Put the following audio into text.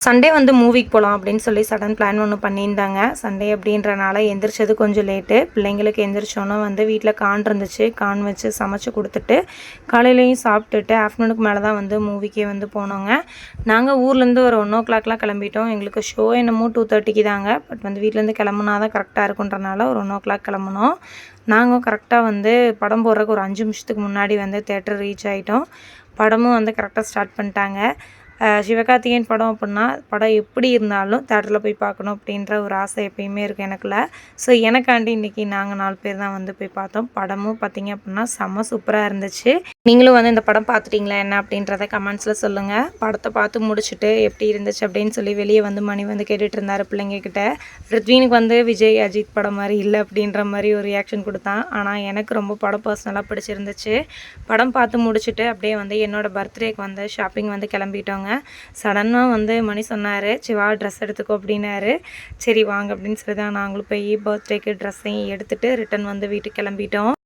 Sunday வந்து மூவிக்கு போகலாம் அப்படின்னு சொல்லி சடன் பிளான் ஒன்று பண்ணியிருந்தாங்க. சண்டே அப்படின்றனால எந்திரிச்சது கொஞ்சம் லேட்டு. பிள்ளைங்களுக்கு எந்திரிச்சோன்னே வந்து வீட்டில் கார்ன் இருந்துச்சு. கார்ன் வச்சு சமைச்சு கொடுத்துட்டு காலையிலேயும் சாப்பிட்டுட்டு ஆஃப்டர்நூனுக்கு மேலே தான் வந்து மூவிக்கே வந்து போனோங்க. நாங்கள் ஊர்லேருந்து ஒரு 1:00 கிளம்பிட்டோம். எங்களுக்கு ஷோ என்னமோ 2:30க்கு தாங்க. பட் வந்து வீட்டிலேருந்து கிளம்புனா தான் கரெக்டாக இருக்குன்றனால ஒரு 1:00 கிளம்புனோம். நாங்கள் கரெக்டாக வந்து படம் போடுறதுக்கு ஒரு 5 நிமிஷத்துக்கு முன்னாடி வந்து தேட்டர் ரீச் ஆகிட்டோம். படமும் வந்து கரெக்டாக ஸ்டார்ட் பண்ணிட்டாங்க. சிவகார்த்திகேயன் படம் அப்படின்னா படம் எப்படி இருந்தாலும் தேட்டரில் போய் பார்க்கணும் அப்படின்ற ஒரு ஆசை எப்பயுமே இருக்குது எனக்குள்ள. ஸோ எனக்காண்டி இன்றைக்கி நாங்கள் 4 பேர் தான் வந்து போய் பார்த்தோம். படமும் பார்த்திங்க அப்படின்னா செம்ம சூப்பராக இருந்துச்சு. நீங்களும் வந்து இந்த படம் பார்த்துட்டிங்களா என்ன அப்படின்றத கமெண்ட்ஸில் சொல்லுங்கள். படத்தை பார்த்து முடிச்சுட்டு எப்படி இருந்துச்சு அப்படின்னு சொல்லி வெளியே வந்து மணி வந்து கேட்டுட்டு இருந்தார் பிள்ளைங்கக்கிட்ட. ரித்வீனுக்கு வந்து விஜய் அஜித் படம் மாதிரி இல்லை அப்படின்ற மாதிரி ஒரு ரியாக்ஷன் கொடுத்தான். ஆனால் எனக்கு ரொம்ப படம் பர்சனலாக பிடிச்சிருந்துச்சு. படம் பார்த்து முடிச்சுட்டு அப்படியே வந்து என்னோடய பர்த்டேக்கு வந்து ஷாப்பிங் வந்து கிளம்பிட்டோங்க. சடனாக வந்து மணி சொன்னார், சிவா ட்ரெஸ் எடுத்துக்கோ அப்படின்னாரு. சரி வாங்க அப்படின்னு சொல்லி தான் நாங்களும் போய் பர்த்டேக்கு ட்ரெஸ்ஸையும் எடுத்துகிட்டு ரிட்டன் வந்து வீட்டுக்கு கிளம்பிட்டோம்.